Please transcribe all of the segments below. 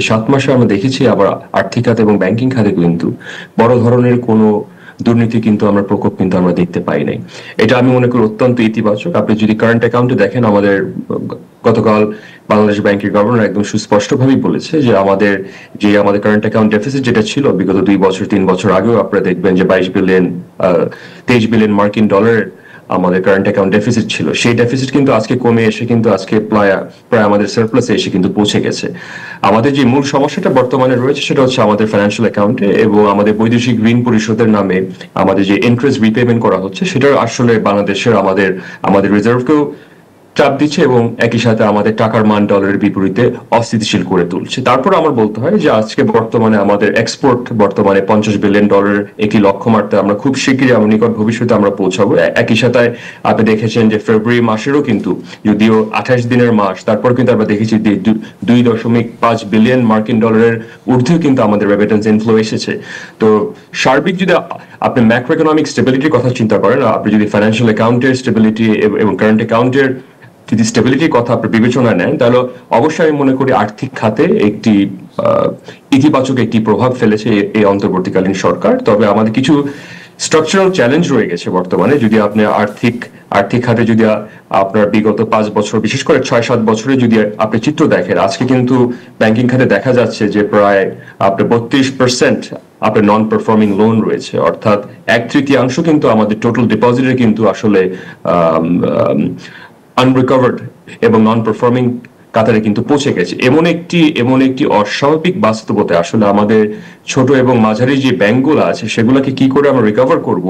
এই 7 মাসে আমরা দেখেছি আবার আর্থিক খাত এবং ব্যাংকিং খাতে কিন্তু বড় ধরনের কোনো দুর্নীতি কিন্তু আমরা প্রকোপ কিন্তু আমরা দেখতে পাই নাই। এটা আমি মনে করি অত্যন্ত ইতিবাচক। আপনি যদি কারেন্ট অ্যাকাউন্টে দেখেন, আমাদের গতকাল বাংলাদেশ ব্যাংকের গভর্নর একদম সুস্পষ্টভাবেই বলেছে যে আমাদের কারেন্ট অ্যাকাউন্ট ডেফিসিট যেটা ছিল বিগত 2 বছর 3 বছর আগেও, আপনারা দেখবেন যে 23 বিলিয়ন মার্কিন ডলারের আমাদের কারেন্ট অ্যাকাউন্ট ডেফিসিট ছিল। সেই ডেফিসিট কিন্তু আজকে কমে এসে কিন্তু আজকে প্রায় আমাদের সারপ্লাসে এসে কিন্তু পৌঁছে গেছে। আমাদের যে মূল সমস্যাটা বর্তমানে রয়েছে সেটা হচ্ছে আমাদের ফাইন্যান্সিয়াল অ্যাকাউন্টে এবং আমাদের বৈদেশিক ঋণ পরিশোধের নামে আমাদের যে ইন্টারেস্ট রিপেমেন্ট করা হচ্ছে, সেটা আসলে বাংলাদেশের আমাদের রিজার্ভকেও চাপ দিচ্ছে এবং একই সাথে আমাদের টাকার মান ডলারের বিপরীতে অস্থিতিশীল করে তুলছে। তারপর আমার বলতে হয় যে আজকে বর্তমানে আমাদের এক্সপোর্ট বর্তমানে $50 বিলিয়ন একটি লক্ষ্যমাত্রা আমরা খুব শীঘ্রই আমরা নিকট ভবিষ্যতে আমরা পৌঁছাবো। একই সাথে আপনি দেখেছেন যে ফেব্রুয়ারি মাসেরও কিন্তু, যদিও 28 দিনের মাস, তারপর কিন্তু আমরা দেখেছি 2.5 বিলিয়ন মার্কিন ডলারের ঊর্ধ্বে কিন্তু আমাদের রেমিটেন্স ইনফ্লো এসেছে। তো সার্বিক যদি আপনি ম্যাক্রো ইকোনমিক স্টেবিলিটির কথা চিন্তা করেন, আপনি যদি ফাইন্যান্সিয়াল অ্যাকাউন্টের স্টেবিলিটি এবং কারেন্ট অ্যাকাউন্টের যদি স্টেবিলিটির কথা আপনি বিবেচনা নেন, তাহলে অবশ্যই আমি মনে করি আর্থিক খাতে একটি ইতিবাচক একটি প্রভাব ফেলেছে এই অন্তর্বর্তীকালীন সরকার। তবে আমাদের কিছু স্ট্রাকচারাল চ্যালেঞ্জ রয়ে গেছে বর্তমানে। যদি আপনি আর্থিক খাতে যদি আপনার বিগত 5 বছর, বিশেষ করে 6-7 বছরে যদি আপনি চিত্র দেখেন, আজকে কিন্তু ব্যাংকিং খাতে দেখা যাচ্ছে যে প্রায় আপনার 32% আপনার নন পারফর্মিং লোন রয়েছে, অর্থাৎ 1/3 কিন্তু আমাদের টোটাল ডিপোজিটের কিন্তু আসলে আনরিকভার্ড এবং নন পারফর্মিং কাতারে কিন্তু পৌঁছে গেছে। এমন একটি অস্বাভাবিক বাস্তবতা আসলে আমাদের ছোট এবং মাঝারি যে ব্যাংকগুলো আছে সেগুলোকে কি করে আমরা রিকভার করব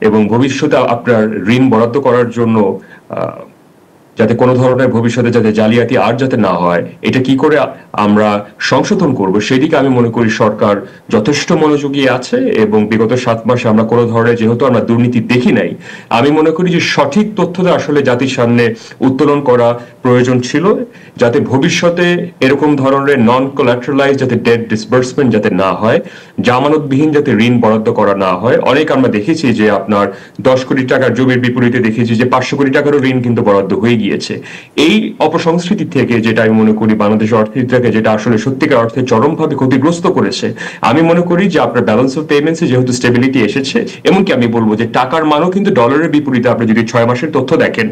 এবং ভবিষ্যতে আপনার ঋণ বরাদ্দ করার জন্য যাতে কোনো ধরনের ভবিষ্যতে যাতে জালিয়াতি আর যাতে না হয়, এটা কি করে আমরা সংশোধন করব, সেদিকে আমি মনে করি সরকার যথেষ্ট মনোযোগী আছে। এবং বিগত 7 মাসে আমরা কোনো ধরনের, যেহেতু আমরা দুর্নীতি দেখি নাই, আমি মনে করি যে সঠিক তথ্যটা আসলে জাতির সামনে উত্তোলন করা প্রয়োজন ছিল, যাতে ভবিষ্যতে এরকম ধরনের নন কোলাটারালাইজ যাতে ডেট ডিসবার্সমেন্ট যাতে না হয়, জামানতবিহীন যাতে ঋণ বরাদ্দ করা না হয়। অনেক আমরা দেখেছি যে আপনার 10 কোটি টাকার জমির বিপরীতে দেখেছি যে 500 কোটি টাকারও ঋণ কিন্তু বরাদ্দ হয়ে গিয়েছে। এই অপসংস্কৃতি থেকে, যেটা আমি মনে করি বাংলাদেশের অর্থনীতিটাকে যেটা আসলে সত্যিকার অর্থে চরমভাবে ক্ষতিগ্রস্ত করেছে, আমি মনে করি যে আপনার ব্যালেন্স অফ পেমেন্টসে যেহেতু স্টেবিলিটি এসেছে, এমনকি আমি বলবো যে টাকার মানও কিন্তু ডলারের বিপরীতে আপনি যদি 6 মাসের তথ্য দেখেন,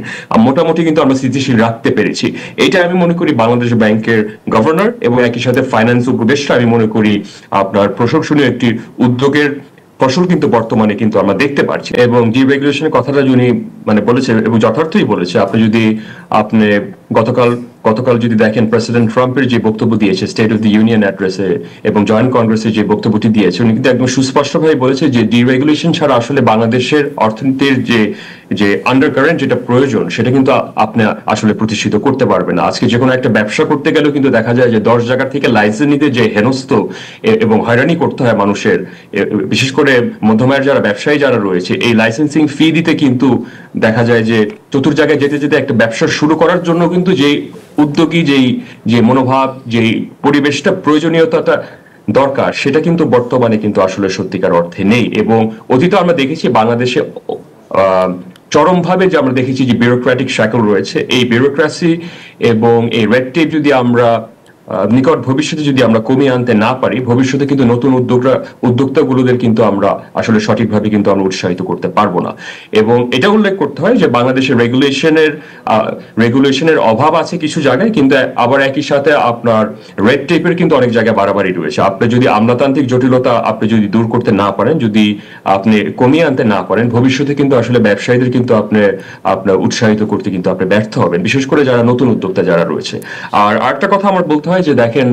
মোটামুটি কিন্তু আমরা স্থিতিশীল রাখতে পেরেছি। এটা আমি মনে করি বাংলাদেশ ব্যাংকের গভর্নর এবং একই সাথে ফাইন্যান্স উপদেষ্টা, আমি মনে করি আপনার প্রশংসনীয় একটি উদ্যোগের ফসল কিন্তু বর্তমানে কিন্তু আমরা দেখতে পাচ্ছি। এবং ডিরেগুলেশনের কথাটা যিনি বলেছে এবং যথার্থই বলেছে। আপনি গতকাল যদি দেখেন, প্রেসিডেন্ট ট্রাম্পের যে বক্তব্য দিয়েছে স্টেট অফ দি ইউনিয়ন অ্যাড্রেসে এবং জয়েন্ট কংগ্রেসে যে বক্তব্যটি দিয়েছে, উনি কিন্তু একদম সুস্পষ্টভাবে বলেছে যে ডিরেগুলেশন ছাড়া আসলে বাংলাদেশের অর্থনীতির যে আন্ডারকারেন্ট যেটা প্রয়োজন, সেটা কিন্তু আপনি আসলে প্রতিষ্ঠিত করতে পারবেন না। আজকে যে কোনো একটা ব্যবসা করতে গেলেও কিন্তু দেখা যায় যে 10 জায়গা থেকে লাইসেন্স নিতে যে হেনস্থ এবং হয়রানি করতে হয় মানুষের, বিশেষ করে মধ্যমায়ের যারা ব্যবসায়ী যারা রয়েছে, এই লাইসেন্সিং ফি দিতে কিন্তু দেখা যায় যে চতুর জায়গায় যেতে যেতে একটা ব্যবসা শুরু করার জন্য কিন্তু যে উদ্যোগী যে মনোভাব, যে পরিবেশটা, প্রয়োজনীয়তাটা দরকার, সেটা কিন্তু বর্তমানে কিন্তু আসলে সত্যিকার অর্থে নেই। এবং অতীতে আমরা দেখেছি বাংলাদেশে চরমভাবে যে আমরা দেখেছি যে ব্যুরোক্রেটিক শ্যাকল রয়েছে, এই ব্যুরোক্রেসি এবং এই রেড টেপ যদি আমরা নিকট ভবিষ্যতে যদি আমরা কমিয়ে আনতে না পারি, ভবিষ্যতে কিন্তু নতুন উদ্যোক্তাগুলোদের কিন্তু আমরা আসলে সঠিকভাবে কিন্তু আমরা উৎসাহিত করতে পারবো না। এবং এটা উল্লেখ করতে হয় যে বাংলাদেশের রেগুলেশনের অভাব আছে কিছু জায়গায়, কিন্তু আবার একই সাথে আপনার রেড টেপের কিন্তু অনেক জায়গায় বাড়াবাড়ি রয়েছে। আপনি যদি আমলাতান্ত্রিক জটিলতা আপনি যদি দূর করতে না পারেন, যদি আপনি কমিয়ে আনতে না পারেন, ভবিষ্যতে কিন্তু আসলে ব্যবসায়ীদের কিন্তু আপনার উৎসাহিত করতে কিন্তু আপনি ব্যর্থ হবেন, বিশেষ করে যারা নতুন উদ্যোক্তা যারা রয়েছে। আর আরেকটা কথা আমার বলতে হয় যে দেখেন,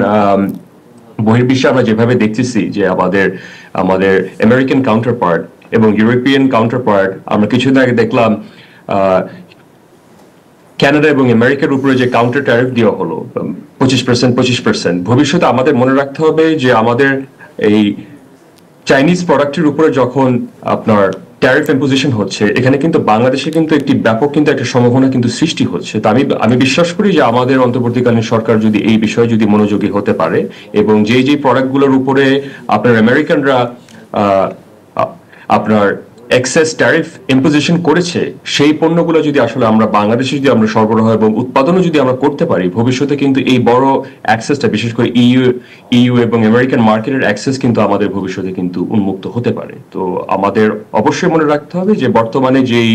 বহির্বিশ্বে আমরা যেভাবে দেখতেছি যে আমাদের আমেরিকান কাউন্টার পার্ট এবং ইউরোপিয়ান কাউন্টার পার্ট, আমরা কিছুদিন আগে দেখলাম কানাডা এবং আমেরিকার উপরে যে কাউন্টার ট্যারিফ দেওয়া হলো 25%। ভবিষ্যতে আমাদের মনে রাখতে হবে যে আমাদের এই চাইনিজ প্রোডাক্টের উপরে যখন আপনার ট্যারিফ ইম্পোজিশন হচ্ছে, এখানে কিন্তু বাংলাদেশে কিন্তু একটি ব্যাপক কিন্তু একটা সম্ভাবনা কিন্তু সৃষ্টি হচ্ছে। তো আমি বিশ্বাস করি যে আমাদের অন্তর্বর্তীকালীন সরকার যদি এই বিষয়ে যদি মনোযোগী হতে পারে এবং যে প্রোডাক্টগুলোর উপরে আপনার আমেরিকানরা আপনার এক্সেস ট্যারিফ ইম্পোজিশন করেছে, সেই পণ্যগুলো যদি আসলে আমরা বাংলাদেশে যদি আমরা সরবরাহ এবং উৎপাদনও যদি আমরা করতে পারি, ভবিষ্যতে কিন্তু এই বড় অ্যাক্সেসটা, বিশেষ করে ইইউ এবং আমেরিকান মার্কেটের অ্যাক্সেস কিন্তু আমাদের ভবিষ্যতে কিন্তু উন্মুক্ত হতে পারে। তো আমাদের অবশ্যই মনে রাখতে হবে যে বর্তমানে যেই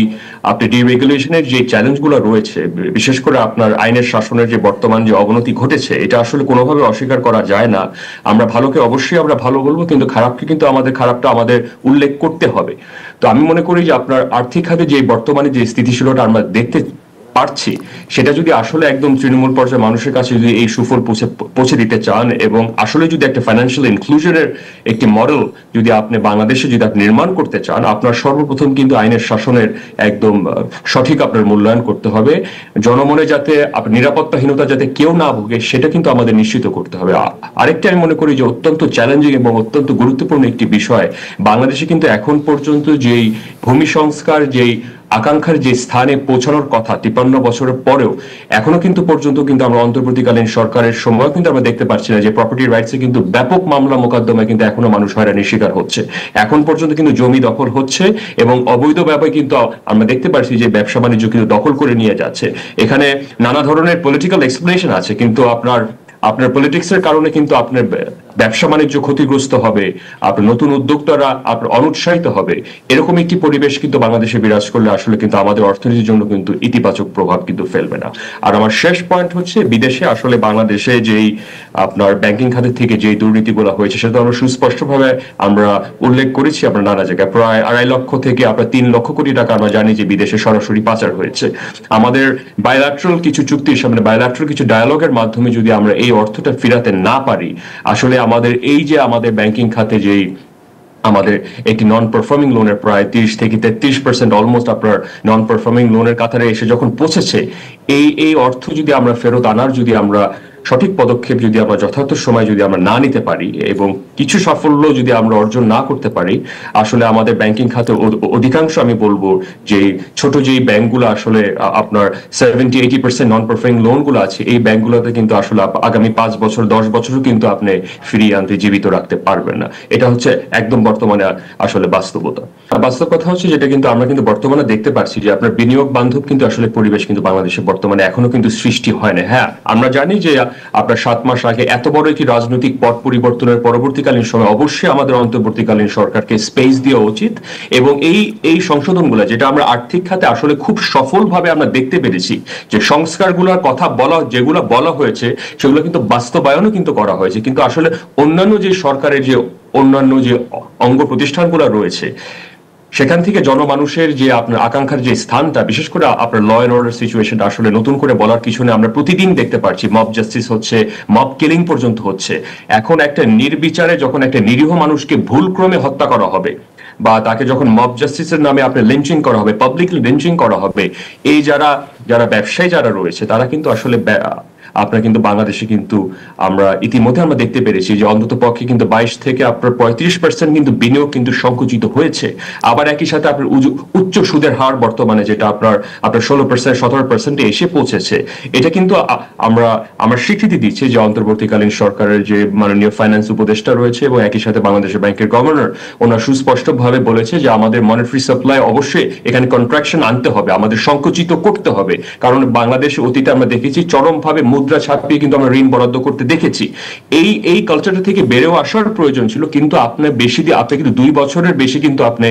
আপনি ডিরেগুলেশনের যে চ্যালেঞ্জগুলো রয়েছে, বিশেষ করে আপনার আইনের শাসনের যে বর্তমান যে অবনতি ঘটেছে, এটা আসলে কোনোভাবে অস্বীকার করা যায় না। আমরা ভালোকে অবশ্যই আমরা ভালো বলবো, কিন্তু খারাপকে কিন্তু আমাদের খারাপটা আমাদের উল্লেখ করতে হবে। তো আমি মনে করি যে আপনার আর্থিক খাতে যে বর্তমানে যে স্থিতিশীলতা আমরা দেখতে পারছি, সেটা যদি আসলে একদম তৃণমূল পর্যায়ে মানুষের কাছে যদি এই সুফল পৌঁছে দিতে চান, এবং আসলে যদি একটা ফাইন্যান্সিয়াল ইনক্লুশনের একটি মডেল যদি আপনি বাংলাদেশে যদি আপনি নির্মাণ করতে চান, আপনার সর্বপ্রথম কিন্তু আইনের শাসনের একদম সঠিক আপনার মূল্যায়ন করতে হবে। জনমনে যাতে নিরাপত্তাহীনতা যাতে কেউ না ভোগে, সেটা কিন্তু আমাদের নিশ্চিত করতে হবে। আরেকটা আমি মনে করি যে অত্যন্ত চ্যালেঞ্জিং এবং অত্যন্ত গুরুত্বপূর্ণ একটি বিষয়, বাংলাদেশে কিন্তু এখন পর্যন্ত যেই ভূমি সংস্কার যেই আকাঙ্ক্ষার যে স্থানে পৌঁছানোর কথা 53 বছরের পরেও এখনো কিন্তু পর্যন্ত কিন্তু আমরা অন্তর্বর্তীকালীন সরকারের সময় কিন্তু আমরা দেখতে পাচ্ছি না যে প্রপার্টি রাইটসে কিন্তু ব্যাপক মামলা মোকদ্দমায় কিন্তু এখনো মানুষ হয়রানির শিকার হচ্ছে। এখন পর্যন্ত কিন্তু জমি দখল হচ্ছে এবং অবৈধ ব্যাপারে কিন্তু আমরা দেখতে পাচ্ছি যে ব্যবসা বাণিজ্য কিন্তু দখল করে নিয়ে যাচ্ছে। এখানে নানা ধরনের পলিটিক্যাল এক্সপ্লেনেশন আছে, কিন্তু আপনার পলিটিক্সের কারণে কিন্তু আপনার ব্যবসা বাণিজ্য ক্ষতিগ্রস্ত হবে, আপনার নতুন উদ্যোক্তারা আপনার অনুৎসাহিত হবে। এরকম একটি পরিবেশ কিন্তু বাংলাদেশে বিরাজ করলে আসলে কিন্তু আমাদের অর্থনীতির জন্য কিন্তু ইতিবাচক প্রভাব কিন্তু ফেলবে না। আর আমার শেষ পয়েন্ট হচ্ছে, বিদেশে আসলে বাংলাদেশে যেই আপনার ব্যাংকিং খাতের থেকে যে দুর্নীতিগুলো হয়েছে, সেটা আমরা সুস্পষ্টভাবে আমরা উল্লেখ করেছি আপনার নানা জায়গায়। প্রায় 2.5 লক্ষ থেকে আপনার 3 লক্ষ কোটি টাকা আমরা জানি যে বিদেশে সরাসরি পাচার হয়েছে। আমাদের বায়োল্যাটারাল কিছু চুক্তির সামনে, বায়োল্যাটারাল কিছু ডায়ালগের মাধ্যমে যদি আমরা এই অর্থটা ফেরাতে না পারি, আসলে আমাদের এই যে আমাদের ব্যাংকিং খাতে যেই আমাদের একটি নন পারফর্মিং লোনের প্রায় 30 থেকে 33% অলমোস্ট আপনার নন পারফর্মিং লোনের কাতারে এসে যখন পৌঁছেছে, এই অর্থ যদি আমরা ফেরত আনার যদি আমরা সঠিক পদক্ষেপ যদি আমরা যথার্থ সময় যদি আমরা না নিতে পারি এবং কিছু সাফল্য যদি আমরা অর্জন না করতে পারি, আসলে আমাদের ব্যাংকিং খাতে অধিকাংশ আমি বলবো যে ছোট যেই ব্যাংকগুলো আসলে আপনার 70-80% নন পারফর্মিং লোনগুলো আছে, এই ব্যাংকগুলোতে কিন্তু আসলে আগামী 5 বছর 10 বছরও কিন্তু আপনি ফিরিয়ে আনতে জীবিত রাখতে পারবেন না। এটা হচ্ছে একদম বর্তমানে আসলে বাস্তবতা। বাস্তব কথা হচ্ছে যেটা কিন্তু আমরা কিন্তু বর্তমানে দেখতে পাচ্ছি যে আপনার বিনিয়োগ বান্ধব কিন্তু আসলে পরিবেশ কিন্তু বাংলাদেশে বর্তমানে এখনো কিন্তু সৃষ্টি হয় না। হ্যাঁ, আমরা জানি যে আপনার 7 মাস আগে এত বড় একটি রাজনৈতিক পট পরিবর্তনের পরবর্তীকালীন সময় অবশ্যই আমাদের অন্তর্বর্তীকালীন সরকারকে স্পেস দেওয়া উচিত, এবং এই সংশোধনগুলো যেটা আমরা আর্থিক খাতে আসলে খুব সফলভাবে আমরা দেখতে পেরেছি, যে সংস্কারগুলোর কথা যেগুলো বলা হয়েছে সেগুলো কিন্তু বাস্তবায়নও কিন্তু করা হয়েছে, কিন্তু আসলে অন্যান্য যে সরকারের যে অন্যান্য যে অঙ্গ প্রতিষ্ঠানগুলো রয়েছে, সেখান থেকে জনমানুষের যে আপনার আকাঙ্ক্ষার যে স্থানটা, বিশেষ করে আপনার ল এন্ড অর্ডার সিচুয়েশন আসলে নতুন করে বলার কিছু নেই। আমরা প্রতিদিন দেখতে পাচ্ছি মব জাস্টিস হচ্ছে, মব কিলিং পর্যন্ত হচ্ছে। এখন একটা নির্বিচারে যখন একটা নিরীহ মানুষকে ভুলক্রমে হত্যা করা হবে, বা তাকে যখন মব জাস্টিসের নামে আপনার লিঞ্চিং করা হবে, পাবলিকলি লিঞ্চিং করা হবে, এই যারা ব্যবসায়ী যারা রয়েছে, তারা কিন্তু আসলে আপনার কিন্তু বাংলাদেশে কিন্তু আমরা ইতিমধ্যে আমরা দেখতে পেরেছি যে অন্তত পক্ষে কিন্তু 22 থেকে আপনার 35% কিন্তু বিনিয়োগ কিন্তু সংকুচিত হয়েছে। আবার একই সাথে আপনার উচ্চ সুদের হার বর্তমানে যেটা আপনার 16% 17% এসে পৌঁছেছে। এটা কিন্তু আমরা স্বীকৃতি দিচ্ছি যে অন্তর্বর্তীকালীন সরকারের যে মাননীয় ফাইন্যান্স উপদেষ্টা রয়েছে এবং একই সাথে বাংলাদেশের ব্যাংকের গভর্নর, ওনারা সুস্পষ্টভাবে বলেছে যে আমাদের মনিটারি সাপ্লাই অবশ্যই এখানে কন্ট্রাকশন আনতে হবে, আমাদের সংকুচিত করতে হবে। কারণ বাংলাদেশে অতীতে আমরা দেখেছি চরমভাবে মুদ্রা ছাপিয়ে কিন্তু আমরা ঋণ বরাদ্দ করতে দেখেছি। এই কালচারটা থেকে বেড়েও আসার প্রয়োজন ছিল, কিন্তু আপনি কিন্তু 2 বছরের বেশি কিন্তু আপনি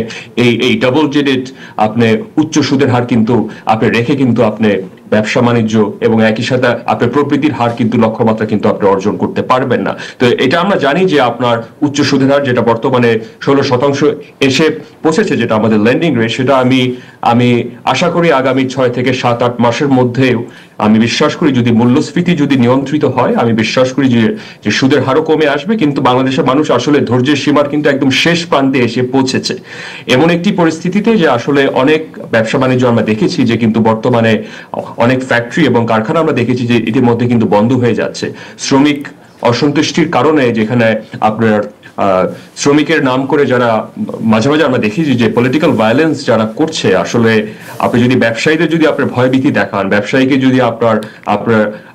এই ডাবল জেডেড আপনি উচ্চ সুদের হার কিন্তু আপনি রেখে কিন্তু আপনি ব্যবসা বাণিজ্য এবং একই সাথে আপনার প্রবৃদ্ধির হার কিন্তু লক্ষ্যমাত্রা কিন্তু আপনি অর্জন করতে পারবেন না। তো এটা আমরা জানি যে আপনার উচ্চ সুদের হার যেটা বর্তমানে 16% এসে পৌঁছেছে, যেটা আমাদের লেন্ডিং রেট, সেটা আমি আশা করি আগামী 6 থেকে 7-8 মাসের মধ্যেও আমি বিশ্বাস করি যদি মূল্যস্ফীতি যদি নিয়ন্ত্রিত হয়, আমি বিশ্বাস করি যে সুদের হারও কমে আসবে। কিন্তু বাংলাদেশের মানুষ আসলে ধৈর্যের সীমার কিন্তু একদম শেষ প্রান্তে এসে পৌঁছেছে এমন একটি পরিস্থিতিতে যে আসলে অনেক ব্যবসা বাণিজ্য আমরা দেখেছি যে কিন্তু বর্তমানে অনেক ফ্যাক্টরি এবং কারখানা আমরা দেখেছি যে ইতিমধ্যে কিন্তু বন্ধ হয়ে যাচ্ছে। শ্রমিক অসন্তুষ্টির কারণে যেখানে আপনার শ্রমিকের নাম করে যারা মাঝে মাঝে আমরা দেখি যে পলিটিক্যাল ভায়োলেন্স যারা করছে, আসলে আপনি যদি ব্যবসায়ীদের যদি আপনার ভয়ভীতি দেখান, ব্যবসায়ীকে যদি আপনার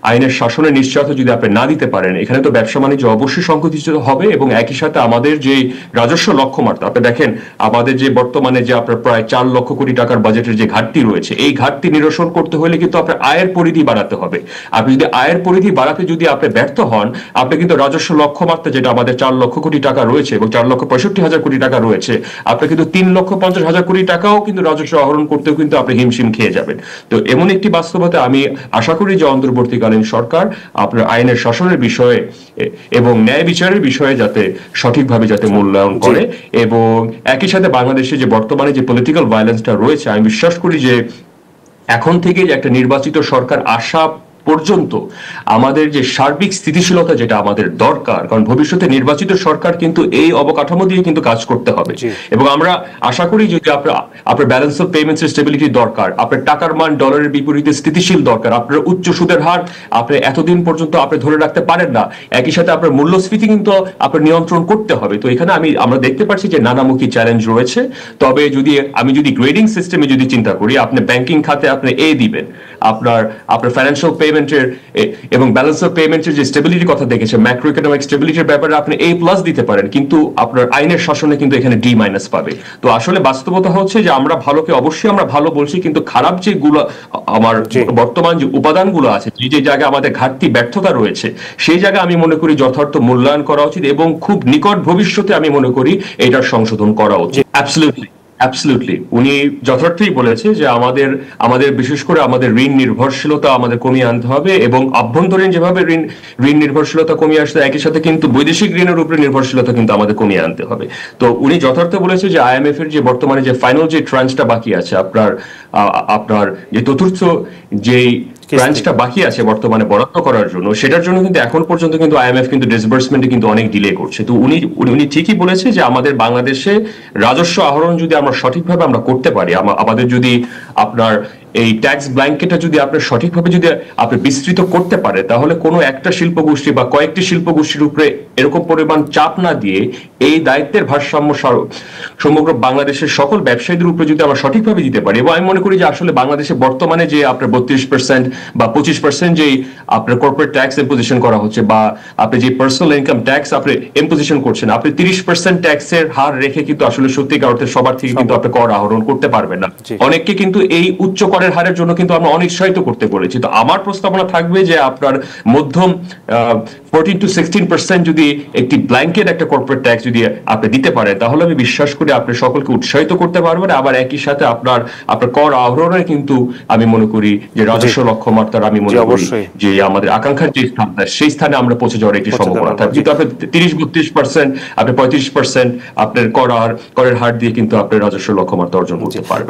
আইনের শাসনের নিশ্চয়তা যদি আপনি না দিতে পারেন, এখানে তো ব্যবসা বাণিজ্য অবশ্যই সংকুচিত হবে এবং একই সাথে আমাদের যে রাজস্ব লক্ষ্যমাত্রা, আপনি দেখেন আমাদের যে বর্তমানে যে আপনার প্রায় 4 লক্ষ কোটি টাকার বাজেটের যে ঘাটতি রয়েছে, এই ঘাটতি নিরসন করতে হলে কিন্তু আপনার আয়ের পরিধি বাড়াতে হবে। আপনি যদি আয়ের পরিধি বাড়াতে যদি আপনি ব্যর্থ হন, আপনি কিন্তু রাজস্ব লক্ষ্যমাত্রা যেটা আমাদের 4 লক্ষ কোটি টাকা রয়েছে এবং 4,65,000 কোটি টাকা রয়েছে, আপনি কিন্তু 3,50,000 কোটি টাকাও কিন্তু রাজস্ব আহরণ করতেও কিন্তু আপনি হিমশিম খেয়ে যাবেন। তো এমন একটি বাস্তবতা আমি আশা করি যে অন্তর্বর্তীকালীন সরকার আপনার আইনের শাসনের বিষয়ে এবং ন্যায় বিচারের বিষয়ে যাতে সঠিকভাবে যাতে মূল্যায়ন করে, এবং একই সাথে বাংলাদেশে যে বর্তমানে যে পলিটিক্যাল ভায়োলেন্সটা রয়েছে, আমি বিশ্বাস করি যে এখন থেকে যে একটা নির্বাচিত সরকার আসা পর্যন্ত আমাদের যে সার্বিক স্থিতিশীলতা যেটা আমাদের দরকার, কারণ ভবিষ্যতে নির্বাচিত সরকার কিন্তু এই অবকাঠামো দিয়ে কিন্তু কাজ করতে হবে। এবং আমরা আশা করি যদি আপনার ব্যালেন্স অফ পেমেন্টস এর স্টেবিলিটি দরকার, আপনার টাকার মান ডলারের বিপরীতে স্থিতিশীল দরকার, আপনার উচ্চ সুদের হার আপনি এতদিন পর্যন্ত আপনি ধরে রাখতে পারেন না, একই সাথে আপনার মূল্যস্ফীতি কিন্তু আপনার নিয়ন্ত্রণ করতে হবে। তো এখানে আমরা দেখতে পাচ্ছি যে নানামুখী চ্যালেঞ্জ রয়েছে। তবে আমি যদি গ্রেডিং সিস্টেমে যদি চিন্তা করি, আপনি ব্যাংকিং খাতে আপনি এ দিবেন, আপনার ফাইন্যান্সিয়াল পেমেন্টের এবং ব্যালেন্স অফ পেমেন্টের যে স্টেবিলিটির কথা দেখেছে, ম্যাক্রো ইকোনমিক স্টেবিলিটির ব্যাপারে আপনি A+ দিতে পারেন, কিন্তু আপনার আইনের শাসনে কিন্তু এখানে D- পাবে। তো আসলে বাস্তবতা হচ্ছে যে আমরা ভালোকে অবশ্যই আমরা ভালো বলছি, কিন্তু খারাপ যেগুলো আমার বর্তমান যে উপাদানগুলো আছে, যে জায়গায় আমাদের ঘাটতি ব্যর্থতা রয়েছে, সেই জায়গায় আমি মনে করি যথার্থ মূল্যায়ন করা উচিত এবং খুব নিকট ভবিষ্যতে আমি মনে করি এটার সংশোধন করা উচিত। অ্যাবসলিউটলি উনি যথার্থই বলেছে যে আমাদের বিশেষ করে আমাদের ঋণ নির্ভরশীলতা আমাদের কমিয়ে আনতে হবে, এবং আভ্যন্তরীণ যেভাবে ঋণ নির্ভরশীলতা কমিয়ে আসছে, একই সাথে কিন্তু বৈদেশিক ঋণের উপরে নির্ভরশীলতা কিন্তু আমাদের কমিয়ে আনতে হবে। তো উনি যথার্থ বলেছে যে IMF এর যে বর্তমানে যে ফাইনাল যে ট্রান্সটা বাকি আছে, আপনার যে চতুর্থ যেই ট্রান্সটা বাকি আছে বর্তমানে বরাদ্দ করার জন্য, সেটার জন্য কিন্তু এখন পর্যন্ত কিন্তু IMF কিন্তু ডিসবার্সমেন্টে কিন্তু অনেক ডিলে করছে। তো উনি ঠিকই বলেছে যে আমাদের বাংলাদেশে রাজস্ব আহরণ যদি আমরা সঠিকভাবে আমরা করতে পারি, আমাদের যদি আপনার এই ট্যাক্স ব্ল্যাঙ্কেটটা যদি আপনি সঠিকভাবে যদি আপনি বিস্তৃত করতে পারে, তাহলে কোনো একটা শিল্প গোষ্ঠী বা কয়েকটি শিল্প গোষ্ঠীর উপরে এরকম পরিমাণ চাপ না দিয়ে এই দায়িত্বের ভারসাম্য সমগ্র বাংলাদেশের সকল ব্যবসায়ীদের উপরে যদি আমরা সঠিকভাবে দিতে পারি। এবং আমি মনে করি যে আসলে বাংলাদেশে বর্তমানে যে আপনার 32% বা 25% যেই আপনার কর্পোরেট ট্যাক্স ইম্পোজিশন করা হচ্ছে, বা আপনি যে পার্সোনাল ইনকাম ট্যাক্স আপনি ইম্পোজিশন করছেন, আপনি 30% ট্যাক্সের হার রেখে কিন্তু আসলে সত্যিকার অর্থে সবার থেকে কিন্তু আপনি কর আহরণ করতে পারবেন না। অনেককে কিন্তু এই উচ্চ করের হারের জন্য কিন্তু আমরা অনিৎসাহিত করতে বলেছি। তো আমার প্রস্তাবনা থাকবে যে আপনার মধ্যম 14 to 16% যদি একটি ব্ল্যাঙ্কেট একটা কর্পোরেট ট্যাক্স যদি আপনি দিতে পারেন, তাহলে আমি বিশ্বাস করি আপনি সকলকে উৎসাহিত করতে পারবেন। আবার একই সাথে আপনার কর আহরণে কিন্তু আমি মনে করি যে রাজস্ব লক্ষ্যমাত্রার আমি মনে করি যে আমাদের আকাঙ্ক্ষার যে স্থানটা, সেই স্থানে আমরা পৌঁছে যাওয়ার একটি সম্ভাবনা থাকে। কিন্তু আপনি 30-32%, আপনি 35% আপনার করের হার দিয়ে কিন্তু আপনি রাজস্ব লক্ষ্যমাত্রা অর্জন করতে পারবেন।